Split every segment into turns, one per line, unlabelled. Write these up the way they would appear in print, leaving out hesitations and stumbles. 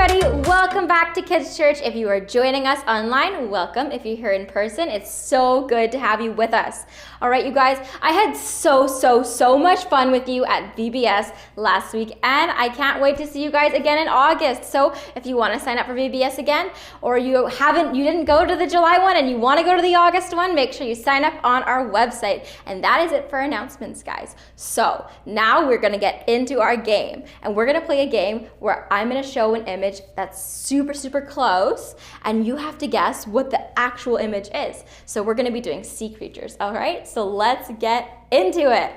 everybody, welcome back to Kids Church. If you are joining us online, welcome. If you're here in person, it's so good to have you with us. All right, you guys, I had so much fun with you at VBS last week, and I can't wait to see you guys again in August. So if you want to sign up for VBS again, or you didn't go to the July one and you want to go to the August one, make sure you sign up on our website. And that is it for announcements, guys. So now we're going to get into our game, and we're going to play a game where I'm going to show an image that's super close, and you have to guess what the actual image is. So we're going to be doing sea creatures, all right? So let's get into it.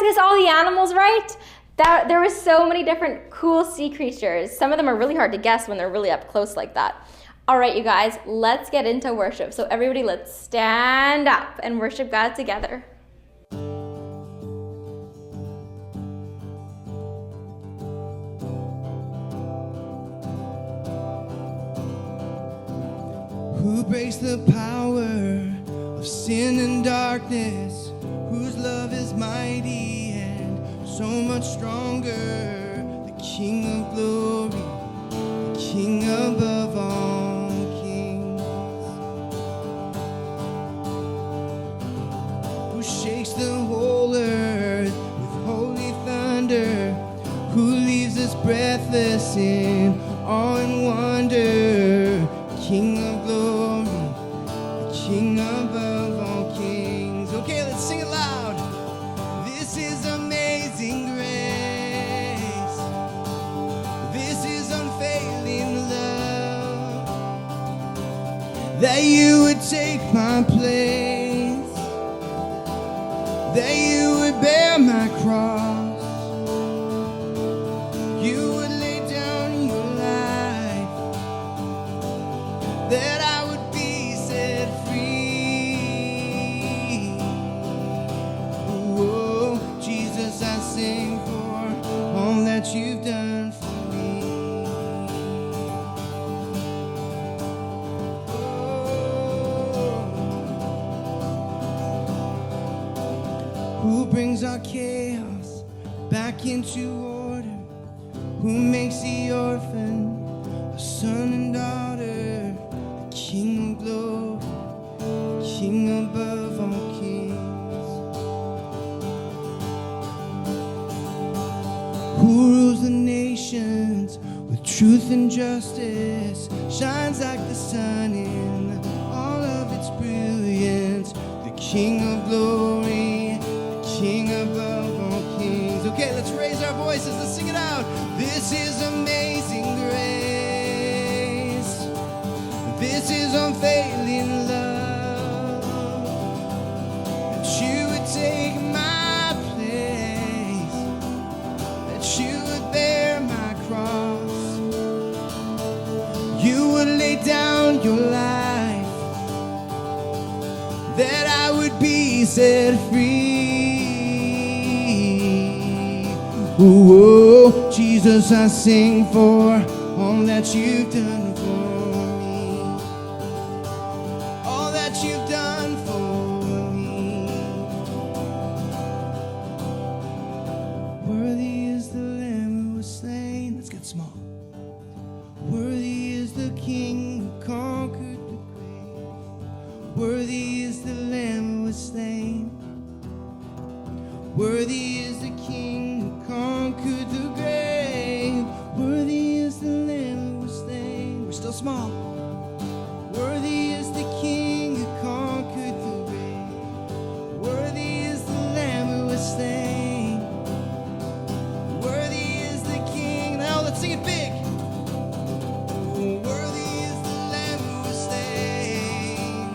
Guess all the animals right? There were so many different cool sea creatures. Some of them are really hard to guess when they're really up close like that. All right, you guys, let's get into worship. So everybody, let's stand up and worship God together.
Who breaks the power of sin and darkness? Whose love is mighty and so much stronger? The King of glory, the King above all kings. Who shakes the whole earth with holy thunder? Who leaves us breathless in awe and wonder? King of glory, the King above all kings. Okay, let's sing it loud. This is amazing grace. This is unfailing love. That you would take my place. That you would bear my cross. You would lay down your life. That I would be set free. Oh, Jesus, I sing for all that you've done for me. Oh. Who brings our chaos back into order? Who makes the orphan a son and daughter? King of glory, King above all kings. Who rules the nations with truth and justice, shines like the sun in all of its brilliance. The King of glory, the King above all kings. Okay, let's raise our voices, let's sing it out. This is amazing grace. This is unfailing love. That you would take my place. That you would bear my cross. You would your life, that I would be set free. Oh, Jesus, I sing for all that you've done for me, all that you've done for me. Worthy is the Lamb who was slain. Let's get small. Worthy is the King who conquered the grave. Worthy is the Lamb who was slain. Worthy is the King who conquered the grave. Worthy is the Lamb who was slain. We're still small. Worthy is the King who conquered the grave. Worthy is the Lamb who was slain. Worthy is the King. Now let's sing it big. Worthy is the Lamb who was slain.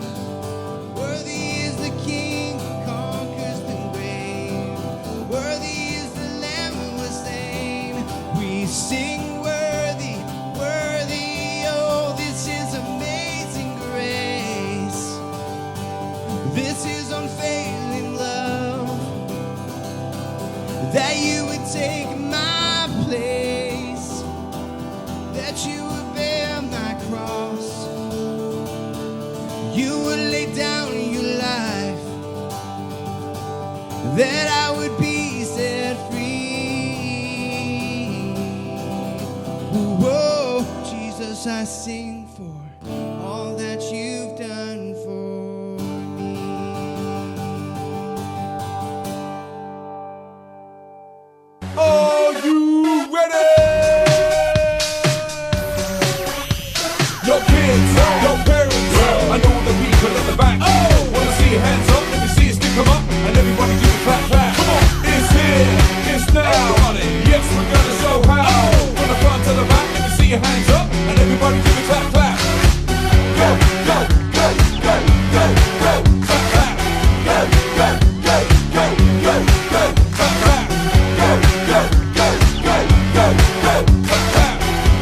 Worthy is the King who conquers the grave. Worthy is the Lamb who was slain. We sing worthy, worthy. Oh, this is amazing grace. This is unfailing love, that you would take my place, that you would bear my cross, you would lay down your life, that I would be set free. Whoa, Jesus, I sing for all that you've done for me.
Are you ready? Your kids, your parents, I know the people at the back. Wanna see your hands up? Let me see you stick 'em up, and everybody give a clap, clap. Come on, it's here, it's now. Yes, we're gonna show how. From the front to the back, let me see your hands up, and everybody give a clap, clap. Go, go, go, go, go, go, clap, clap. Go, go, go, go, go, go, clap, clap. Go, go, go, go, go, go, clap, clap.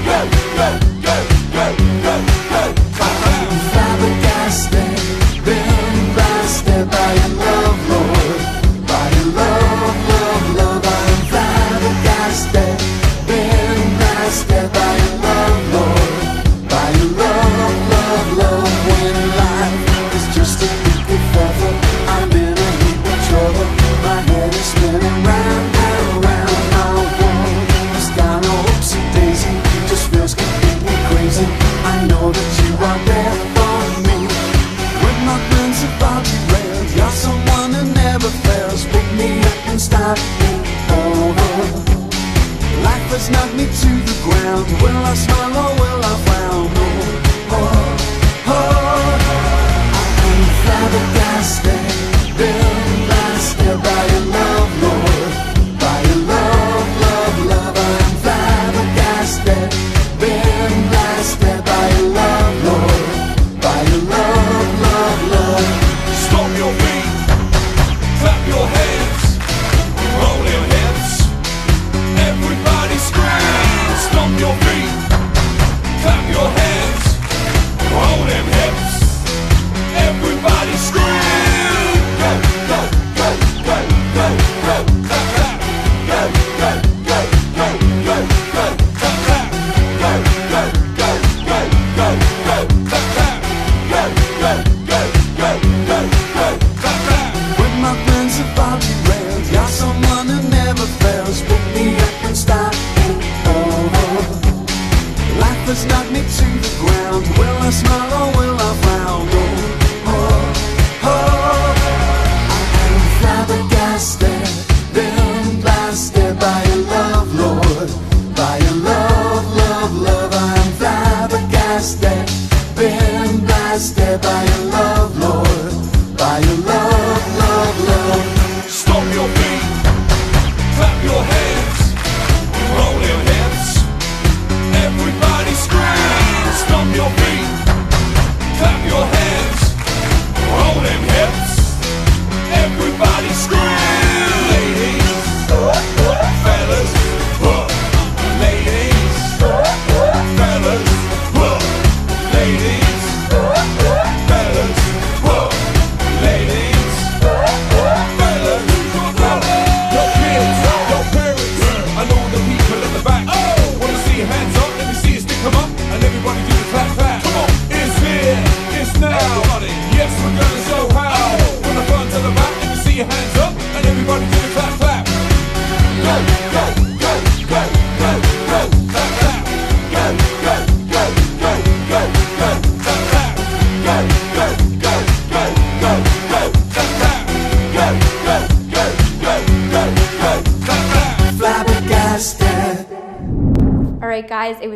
Go, go, go, go, go, go, clap, clap.
Flabbergasted, been blasted by your love, Lord. By your love, love, love. I'm flabbergasted, been blasted by your love, Lord. By your love, love, love. When life is just a wicked feather, I'm in a heap of trouble. My head is spinning round and round. My world has gone oopsie daisy. Just feels completely crazy. I know that you are there for me. When my plans are about derailed, you're someone who never fails. Pick me up and start me over. Life has knocked me to the ground. Will I smile or will I frown? Oh, oh, oh. I'm flabbergasted, been blasted by your love, Lord. By your love, love, love. I'm flabbergasted, been blasted by your love, Lord. By your love, love, love.
Stomp your feet, clap your hands, roll your hips. Everybody scream. Stomp your feet, clap your hands, roll them hips. Everybody scream. Go, go, go, go, go, go, clap, clap. Go, go, go, go, go, go, clap, clap. Go, go, go, go, go, go, clap, clap. Go, go, go, go, go, go, clap, clap.
When my plans are about derailed, you're someone who never fails. Pick me up and start me over. Life has knocked me to the ground. Will I smile or will I frown? Oh, oh, oh. I'm flabbergasted, been blasted by your love, Lord. By your love, love, love. I'm flabbergasted, been blasted by your love, Lord. By your love, love, love.
Stomp your feet, clap your hands, roll your hips. Everybody scream. Stomp your feet, clap your hands, roll them hips. Everybody scream. Ladies, fellas, ladies, fellas, ladies,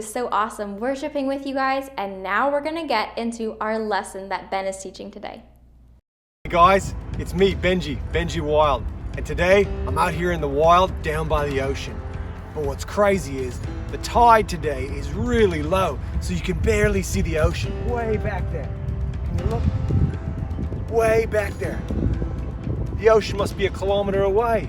was so awesome worshiping with you guys, and now we're gonna get into our lesson that Ben is teaching today.
Hey guys, it's me, Benji Wild, and today I'm out here in the wild down by the ocean. But what's crazy is the tide today is really low, so you can barely see the ocean way back there. Can you look? Way back there. The ocean must be 1 kilometer away.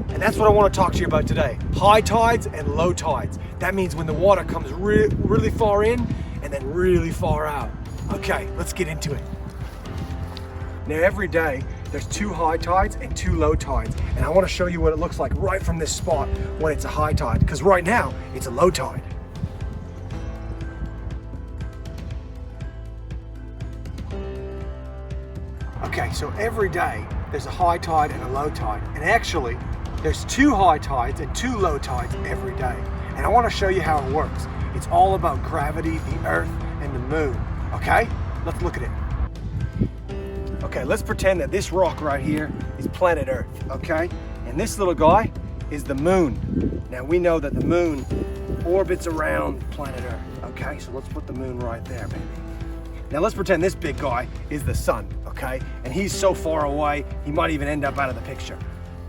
And that's what I want to talk to you about today. High tides and low tides. That means when the water comes really far in and then really far out. Okay, let's get into it. Now every day there's 2 high tides and 2 low tides. And I want to show you what it looks like right from this spot when it's a high tide, because right now it's a low tide. Okay, so every day there's a high tide and a low tide. And actually, there's 2 high tides and 2 low tides every day. And I want to show you how it works. It's all about gravity, the earth, and the moon. Okay? Let's look at it. Okay, let's pretend that this rock right here is planet Earth, okay? And this little guy is the moon. Now we know that the moon orbits around planet Earth, okay? So let's put the moon right there, baby. Now let's pretend this big guy is the sun, okay? And he's so far away, he might even end up out of the picture.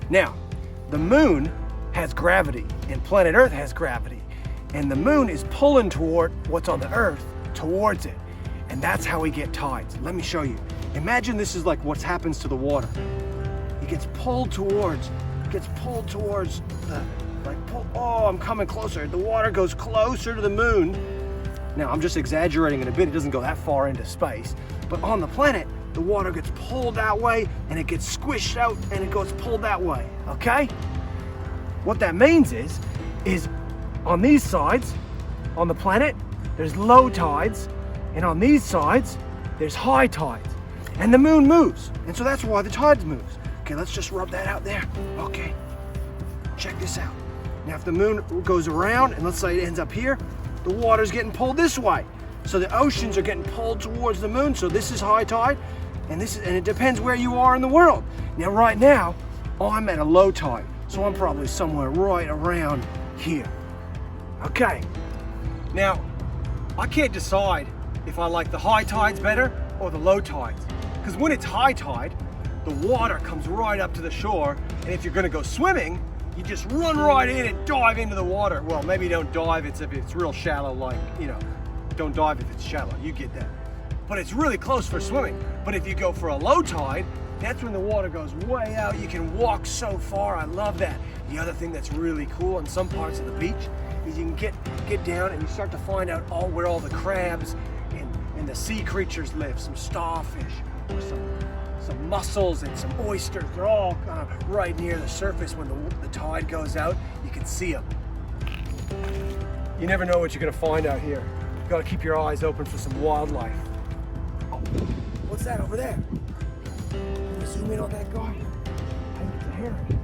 Now, the moon has gravity and planet Earth has gravity. And the moon is pulling toward what's on the Earth, towards it. And that's how we get tides. Let me show you. Imagine this is like what happens to the water. It gets pulled towards the, oh, I'm coming closer. The water goes closer to the moon. Now, I'm just exaggerating it a bit. It doesn't go that far into space. But on the planet, the water gets pulled that way and it gets squished out and it goes pulled that way, okay? What that means is on these sides, on the planet, there's low tides, and on these sides, there's high tides. And the moon moves, and so that's why the tides moves. Okay, let's just rub that out there. Okay, check this out. Now if the moon goes around, and let's say it ends up here, the water's getting pulled this way. So the oceans are getting pulled towards the moon, so this is high tide, and it depends where you are in the world. Now right now, I'm at a low tide, so I'm probably somewhere right around here. Okay, now I can't decide if I like the high tides better or the low tides. Because when it's high tide, the water comes right up to the shore, and if you're gonna go swimming, you just run right in and dive into the water. Well, maybe don't dive if it's real shallow, like, you know, don't dive if it's shallow, you get that. But it's really close for swimming. But if you go for a low tide, that's when the water goes way out. You can walk so far, I love that. The other thing that's really cool in some parts of the beach is you can get down and you start to find out where all the crabs and the sea creatures live, some starfish, some mussels and some oysters. They're all kind of right near the surface. When the tide goes out, you can see them. You never know what you're gonna find out here. You gotta keep your eyes open for some wildlife. Oh, what's that over there? Can you zoom in on that guy? I think it's a heron.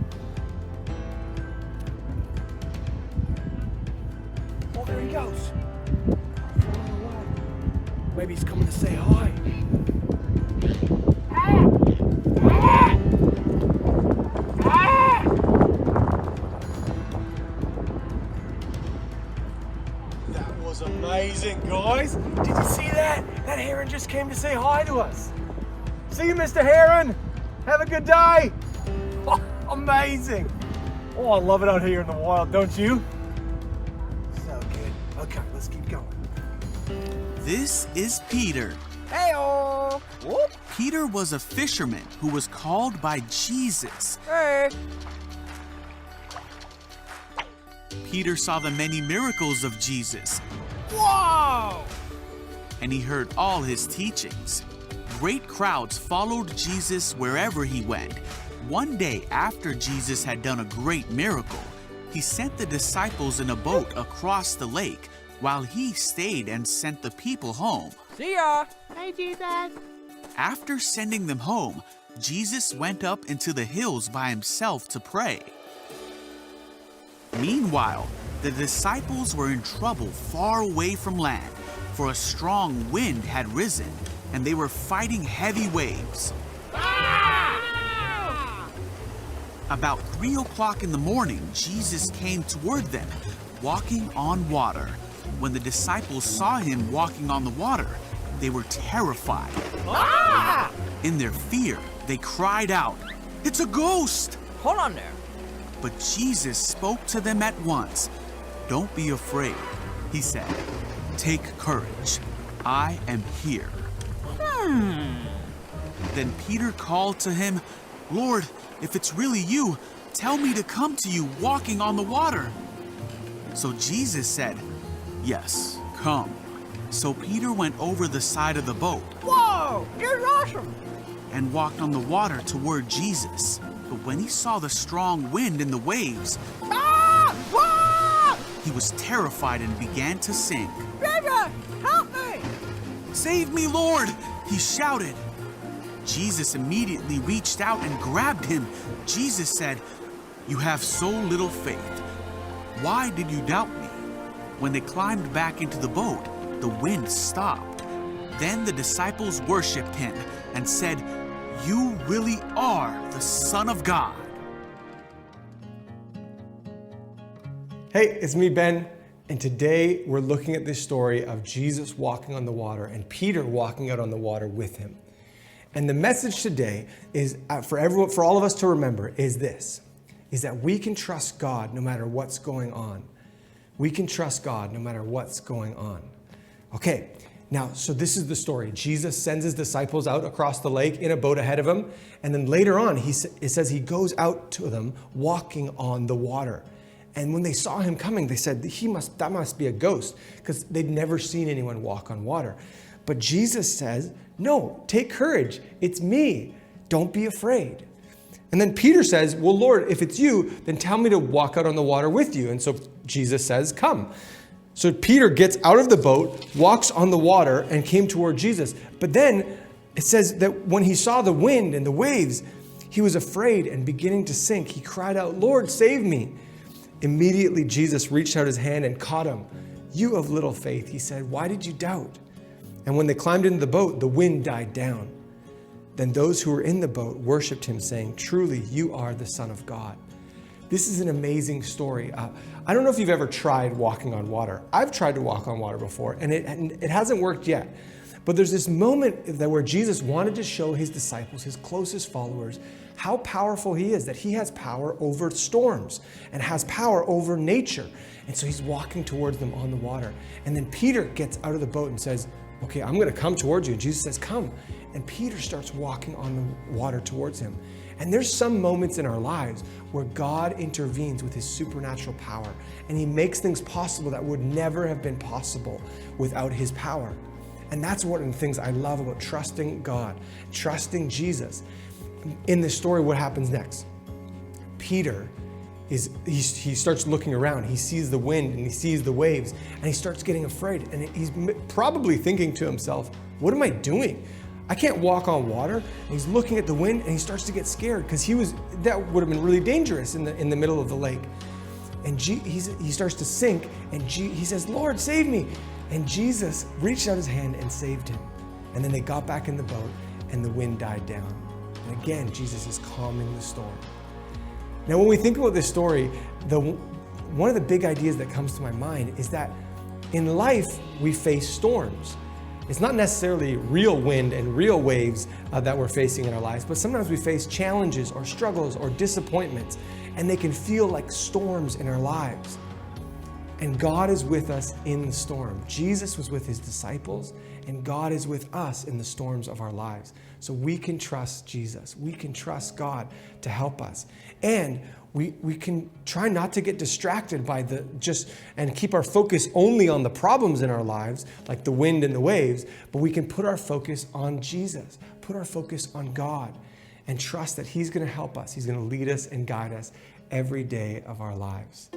Oh, there he goes. Flying away. Maybe he's coming to say hi. That was amazing, guys. Did you see that? That heron just came to say hi to us. See you, Mr. Heron. Have a good day. Oh, amazing. Oh, I love it out here in the wild, don't you? So good. Okay, let's keep going.
This is Peter.
Hey-oh. Whoop.
Peter was a fisherman who was called by Jesus.
Hey.
Peter saw the many miracles of Jesus,
Whoa.
and he heard all his teachings. Great crowds followed Jesus wherever he went. One day after Jesus had done a great miracle, he sent the disciples in a boat across the lake while he stayed and sent the people home.
See ya! Hey, Jesus!
After sending them home, Jesus went up into the hills by himself to pray. Meanwhile, the disciples were in trouble far away from land, for a strong wind had risen, and they were fighting heavy waves. About 3 o'clock in the morning, Jesus came toward them, walking on water. When the disciples saw him walking on the water, they were terrified. In their fear, they cried out, "It's a ghost!"
Hold on there.
But Jesus spoke to them at once. "Don't be afraid," he said. "Take courage. I am here." Then Peter called to him, "Lord, if it's really you, tell me to come to you walking on the water." So Jesus said, "Yes, come." So Peter went over the side of the boat
Whoa, this is awesome.
and walked on the water toward Jesus. But when he saw the strong wind and the waves,
Whoa!
he was terrified and began to sink.
Jesus, help me!
"Save me, Lord!" he shouted. Jesus immediately reached out and grabbed him. Jesus said, "You have so little faith. Why did you doubt me?" When they climbed back into the boat, the wind stopped. Then the disciples worshiped him and said, "You really are the Son of God."
Hey, it's me, Ben, and today we're looking at this story of Jesus walking on the water and Peter walking out on the water with him. And the message today is for all of us to remember is this, is that we can trust God no matter what's going on. We can trust God no matter what's going on. Okay, now, so this is the story. Jesus sends his disciples out across the lake in a boat ahead of him, and then later on, it says he goes out to them walking on the water. And when they saw him coming, they said, that must be a ghost, because they'd never seen anyone walk on water. But Jesus says, "No, take courage. It's me. Don't be afraid." And then Peter says, "Well, Lord, if it's you, then tell me to walk out on the water with you." And so Jesus says, "Come." So Peter gets out of the boat, walks on the water, and came toward Jesus. But then it says that when he saw the wind and the waves, he was afraid and beginning to sink. He cried out, "Lord, save me." Immediately, Jesus reached out his hand and caught him. "You of little faith," he said, "why did you doubt?" And when they climbed into the boat, the wind died down. Then those who were in the boat worshiped him, saying, "Truly, you are the Son of God." This is an amazing story. I don't know if you've ever tried walking on water. I've tried to walk on water before, and it hasn't worked yet. But there's this moment where Jesus wanted to show his disciples, his closest followers, how powerful he is, that he has power over storms and has power over nature. And so he's walking towards them on the water. And then Peter gets out of the boat and says, "Okay, I'm going to come towards you." And Jesus says, "Come." And Peter starts walking on the water towards him. And there's some moments in our lives where God intervenes with his supernatural power, and he makes things possible that would never have been possible without his power. And that's one of the things I love about trusting God, trusting Jesus. In this story, what happens next? Peter he starts looking around. He sees the wind and he sees the waves, and he starts getting afraid. And he's probably thinking to himself, "What am I doing? I can't walk on water." And he's looking at the wind, and he starts to get scared because that would have been really dangerous in the middle of the lake. And he starts to sink, and he says, "Lord, save me." And Jesus reached out his hand and saved him. And then they got back in the boat, and the wind died down. And again, Jesus is calming the storm. Now, when we think about this story, one of the big ideas that comes to my mind is that in life, we face storms. It's not necessarily real wind and real waves that we're facing in our lives, but sometimes we face challenges or struggles or disappointments, and they can feel like storms in our lives. And God is with us in the storm. Jesus was with his disciples, and God is with us in the storms of our lives. So we can trust Jesus. We can trust God to help us. And we can try not to get distracted by and keep our focus only on the problems in our lives, like the wind and the waves, but we can put our focus on Jesus, put our focus on God, and trust that he's going to help us. He's going to lead us and guide us every day of our lives.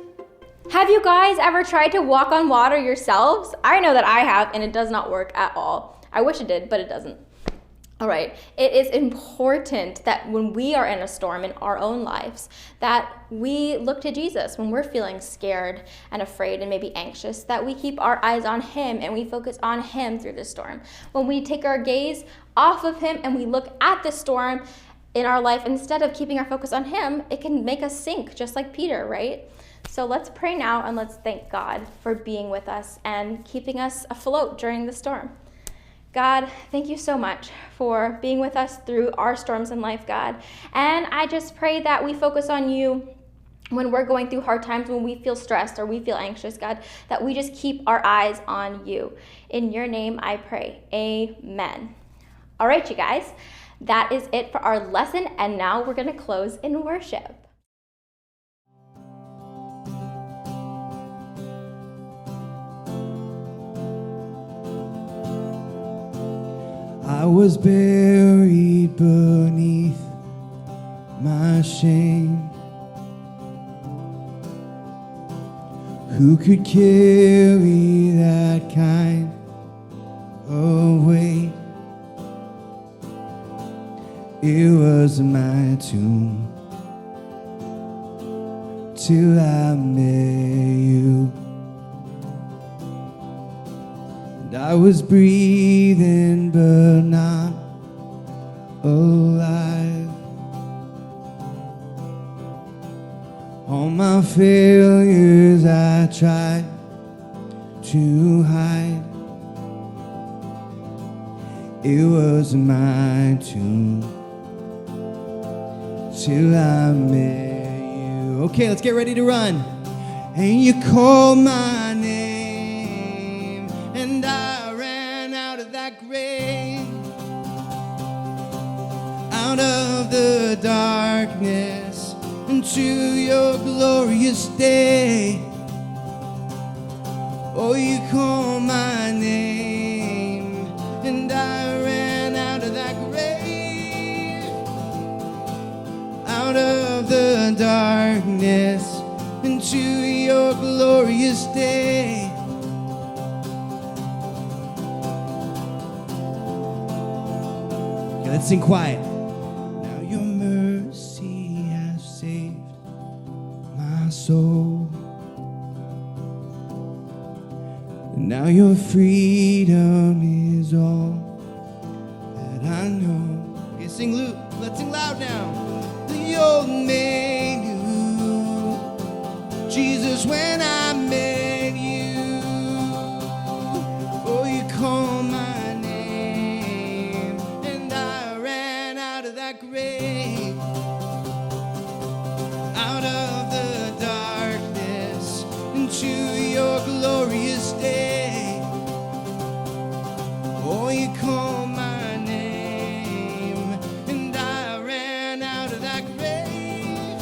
Have you guys ever tried to walk on water yourselves? I know that I have, and it does not work at all. I wish it did, but it doesn't. All right, it is important that when we are in a storm in our own lives, that we look to Jesus when we're feeling scared and afraid and maybe anxious, that we keep our eyes on him and we focus on him through the storm. When we take our gaze off of him and we look at the storm in our life, instead of keeping our focus on him, it can make us sink, just like Peter, right? So let's pray now and let's thank God for being with us and keeping us afloat during the storm. God, thank you so much for being with us through our storms in life, God. And I just pray that we focus on you when we're going through hard times, when we feel stressed or we feel anxious, God, that we just keep our eyes on you. In your name I pray, amen. All right, you guys, that is it for our lesson, and now we're gonna close in worship.
I was buried beneath my shame. Who could carry that kind of weight? It was my tomb till I met you. And I was breathing but not alive. All my failures I tried to hide. It was my tomb till I met you. Okay, let's get ready to run. And you called my name, and I ran out of that grave, out of the darkness into your glorious day. Oh, you call my name, and I ran out of that grave, out of the darkness into your glorious day. Okay, let's sing quiet. Now your mercy has saved my soul. Now your freedom is all that I know. Okay, sing Luke. Let's sing loud now. The old man knew Jesus when I met you. Oh, you call my name, and I ran out of that grave, out of the darkness into your glorious day. Oh, you call my name, and I ran out of that grave,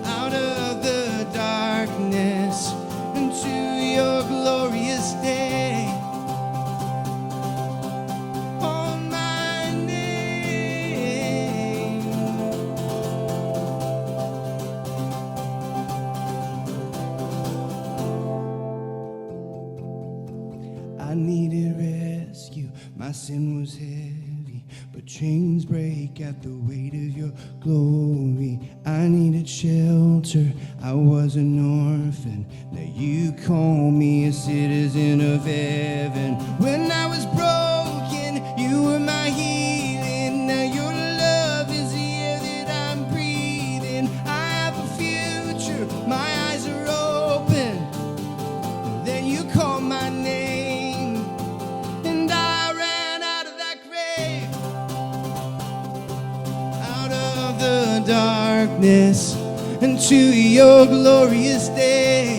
out of the darkness into your glorious day. Call my name. I needed rescue, my sin was heavy, but chains break at the weight of your glory. I needed shelter, I was an orphan, now you call me a citizen of heaven. When I was broken, you were my healing, now your love is the air that I'm breathing. I have a future, my eyes are open, then you call my name, and I ran out of that grave, out of the darkness into your glorious day.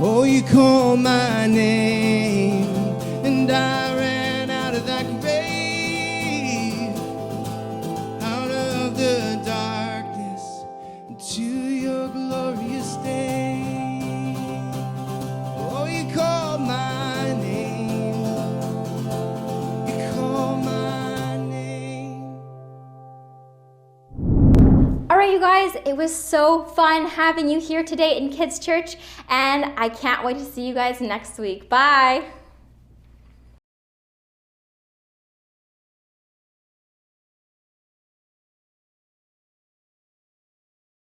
Oh, you call my name, and I ran out of that grave, out of the darkness into your glorious day. Oh, you call my name, you call my name.
All right, you guys, it was so fun having you here today in Kids Church, and I can't wait to see you guys next week. Bye.